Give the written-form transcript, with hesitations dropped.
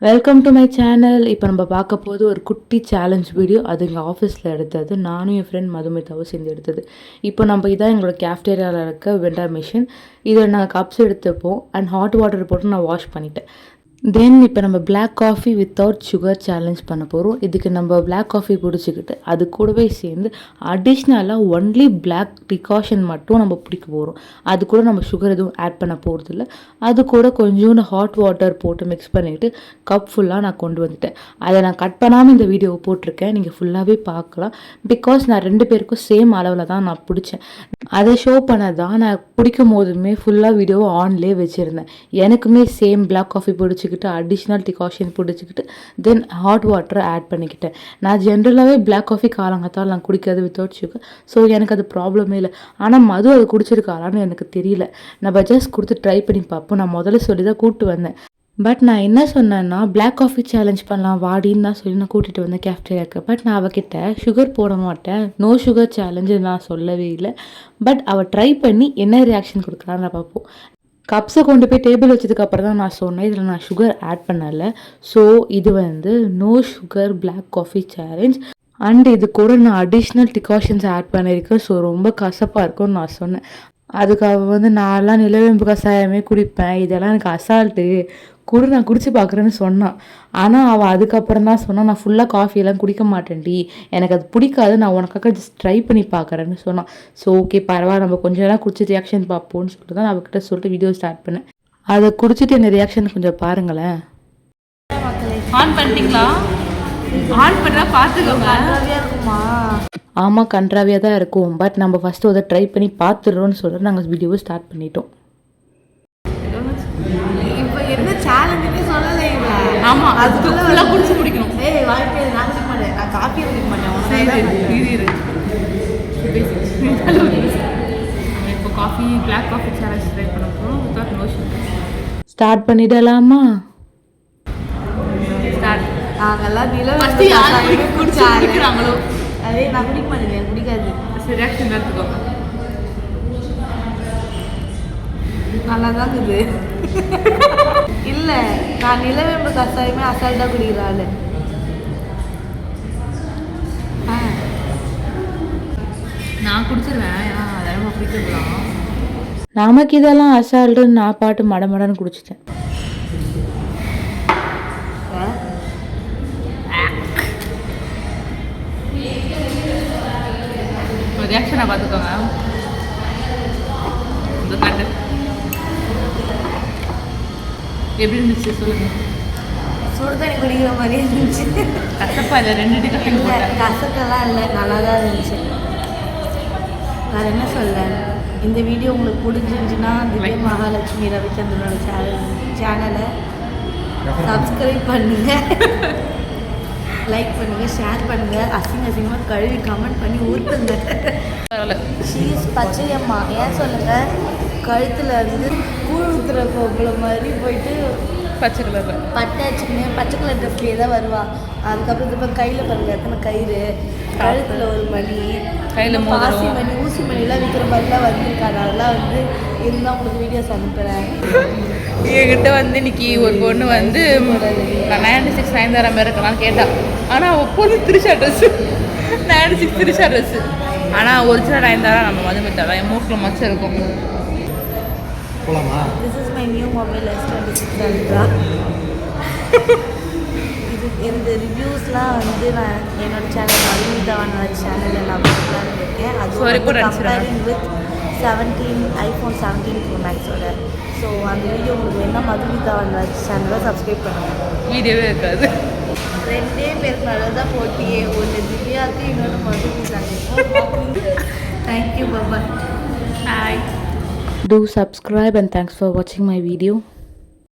Welcome to my channel. இப்போ நம்ம பார்க்க போது ஒரு குட்டி சேலஞ்ச் வீடியோ. அது எங்கள் ஆஃபீஸில் எடுத்தது. நானும் என் ஃப்ரெண்ட் மதுமிதாவும் சேர்ந்து எடுத்தது. இப்போ நம்ம இதான் எங்களோட கேஃப்டேரியாவில் இருக்க வெண்டர் மிஷின். இதில் நாங்கள் கப்ஸ் எடுத்துப்போம் அண்ட் ஹாட் வாட்டர் போட்டு நான் வாஷ் பண்ணிட்டேன். தென் இப்போ நம்ம black coffee without sugar challenge பண்ண போகிறோம். இதுக்கு நம்ம பிளாக் காஃபி பிடிச்சிக்கிட்டு அது கூடவே சேர்ந்து அடிஷ்னலாக ஒன்லி பிளாக் டிகாஷன் மட்டும் நம்ம பிடிக்க போகிறோம். அது கூட நம்ம சுகர் எதுவும் ஆட் பண்ண போகிறதில்ல. அது கூட கொஞ்சோண்டு ஹாட் வாட்டர் போட்டு மிக்ஸ் பண்ணிவிட்டு கப் ஃபுல்லாக நான் கொண்டு வந்துட்டேன். அதை நான் கட் பண்ணாமல் இந்த வீடியோவை போட்டிருக்கேன். நீங்கள் ஃபுல்லாகவே பார்க்கலாம். பிகாஸ் நான் 2 பேருக்கும் சேம் அளவில் தான் நான் பிடிச்சேன். அதை ஷோ பண்ண தான் நான் பிடிக்கும் போதுமே ஃபுல்லாக வீடியோவை ஆன்லேயே வச்சுருந்தேன். எனக்குமே சேம் பிளாக் காஃபி பிடிச்சிக்கிட்டு அடிஷ்னல் டிகாஷன் பிடிச்சிக்கிட்டு தென் ஹாட் வாட்டரை ஆட் பண்ணிக்கிட்டேன். நான் ஜென்ரலாகவே பிளாக் காஃபி காலங்காத்தால் நான் குடிக்காது வித்தவுட் சுகர். ஸோ எனக்கு அது ப்ராப்ளமே இல்லை. ஆனால் மது அது குடிச்சிருக்காளான்னு எனக்கு தெரியல. நம்ம ஜஸ்ட் கொடுத்து ட்ரை பண்ணி பார்ப்போம். நான் முதல்ல சொல்லி தான் கூப்பிட்டு வந்தேன். பட் நான் என்ன சொன்னேன்னா பிளாக் காஃபி சேலஞ்ச் பண்ணலாம் வாடின்னு தான் சொல்லி நான் கூட்டிகிட்டு வந்தேன் கேஃப்டேரியாவுக்கு. பட் நான் அவகிட்ட சுகர் போட மாட்டேன், நோ சுகர் சேலஞ்சு நான் சொல்லவே இல்லை. பட் அவள் ட்ரை பண்ணி என்ன ரியாக்ஷன் கொடுக்குறான்னு நான் பார்ப்போம். கப்ஸை கொண்டு போய் டேபிள் வச்சதுக்கப்புறம் தான் நான் சொன்னேன் இதில் நான் சுகர் ஆட் பண்ணலை. ஸோ இது no sugar black coffee challenge and இது கூட நான் அடிஷ்னல் டிகாஷன்ஸ் ஆட் பண்ணியிருக்கேன். ஸோ ரொம்ப கசப்பாக இருக்கும்னு நான் சொன்னேன். அதுக்கு அவள் நான்லாம் நிலவேம்பு கஷாயமே குடிப்பேன், இதெல்லாம் எனக்கு அசால்ட்டு கூட நான் குடிச்சு பார்க்குறேன்னு சொன்னான். ஆனால் அவள் அதுக்கப்புறம் தான் சொன்னான் நான் ஃபுல்லாக காஃபியெல்லாம் குடிக்க மாட்டேன்டி, எனக்கு அது பிடிக்காது, நான் உனக்காக ஜஸ்ட் ட்ரை பண்ணி பார்க்குறேன்னு சொன்னான். ஸோ ஓகே பரவாயில்ல, நம்ம கொஞ்சம் நேரம் குடிச்சு ரியாக்ஷன் பார்ப்போம்னு சொல்லிட்டு தான் நான் அவகிட்ட சொல்லிட்டு வீடியோ ஸ்டார்ட் பண்ணேன். அதை குடிச்சிட்டு என்ன ரியாக்ஷன் கொஞ்சம் பாருங்களேன். ஆன் பண்ணிட்டீங்களா? ஆன் பண்ணுறா பார்த்துக்கோங்க. ஆமாம் கன்றாவியாக தான் இருக்கும். பட் நம்ம ஃபஸ்ட்டு அதை ட்ரை பண்ணி பார்த்துடுறோன்னு சொல்லிட்டு நாங்கள் வீடியோவை ஸ்டார்ட் பண்ணிட்டோம். இப்போ என்ன சேலஞ்சுன்னே சொல்லலை. ஆமாம் அது ஃபுல்லாக குடிச்சு குடிக்கணும். வாழ்க்கையில் நான் குடிக்க மாட்டேன், நான் காஃபியை குடிக்க மாட்டேன். இப்போ coffee black coffee challenge try பண்ண போகிறோம் வித்தவுட் நோ சுகர். ஸ்டார்ட் பண்ணிடலாமா? ஸ்டார்ட். நாங்கெல்லாம் நிலவு குடிக்கிறாங்களோ அதே நான் குடிக்க மாட்டேங்க, குடிக்காது. ரியாக்ஷன் எடுத்துக்கோங்க. நல்லா தான் இருக்குது. இல்லை நான் நிலவேம்பு கஷாயமே அசால்ட்டாக குடிக்கிறாள். நான் குடிச்சிருவேன், அதெல்லாம் குடிக்கலாம். நமக்கு இதெல்லாம் அசால்ட்டுன்னு நான் பாட்டு மடமடன்னு குடிச்சிட்டேன். ரியாக்ஷனை பார்த்துக்கோங்க. எப்படி இருந்துச்சு சொல்லுங்க. சுடு தண்ணி குடிக்கிற மாதிரி இருந்துச்சு. கசப்பா இல்லை, 2 டிகாஷன் போட்டேன். கசக்கெல்லாம் இல்லை, நல்லா தான் இருந்துச்சு. நான் என்ன சொல்ல, இந்த வீடியோ உங்களுக்கு பிடிச்சிருந்துச்சுன்னா திவ்ய மகாலட்சுமி ரவிச்சந்திரனோட சேனலை சப்ஸ்கிரைப் பண்ணுங்கள், லைக் பண்ணுங்கள், ஷேர் பண்ணுங்கள், அசிங்கமாக கழுவி கமெண்ட் பண்ணி ஊற்றுங்க. ஷீஸ் பச்சையம்மா ஏன் சொல்லுங்கள், கழுத்தில் இருந்து கூழ் ஊற்றுற பொம்பளை மாதிரி போயிட்டு பச்சை கலரில் பச்சை கலர் ட்ரெஸ்லேயே தான் வருவா. அதுக்கப்புறம் இந்த கையில் பாருங்கள் எத்தனை கயிறு, கழுத்தில் ஒரு மணி, கையில் பாசி மணி, ஊசி மணிலாம் விற்கிற மாதிரிலாம் வந்திருக்காங்க. அதெல்லாம் இருந்தால் உங்களுக்கு வீடியோஸ் அனுப்புகிறேன். என்கிட்ட இன்னைக்கு ஒரு பொண்ணு 96 நயன்தாரா மாதிரி இருக்கலாம்னு கேட்டா. ஆனால் அவள் பொண்ணு திரிஷா ட்ரெஸ்ஸு 96 திரிஷா ட்ரெஸ்ஸு. ஆனால் ஒரிஜினல் நயன்தாரா நம்ம மதுமிதா தான். என் மூக்கில் மச்சம் இருக்கும். This is my new mobile S26 Ultra. இந்த ரிவ்யூஸ்லாம் நான் என்னோட சேனல் மதுமிதாவான சேனலில் நான் போடலான்னு இருக்கேன். அது கம்பேரிங் வித் iPhone 17 Pro Maxோட. ஸோ அந்த வீடியோ உங்களுக்கு வேணால் மதுமிதாவான சேனலை சப்ஸ்கிரைப் பண்ணுங்கள். வீடியோவே இருக்காது. 2 பேருக்கு நல்லது தான் போட்டியே, ஒன்று திவ்யாவுக்கு இன்னொன்று மதுமிதாவுக்கு. Thank you, bye. Do subscribe and thanks for watching my video.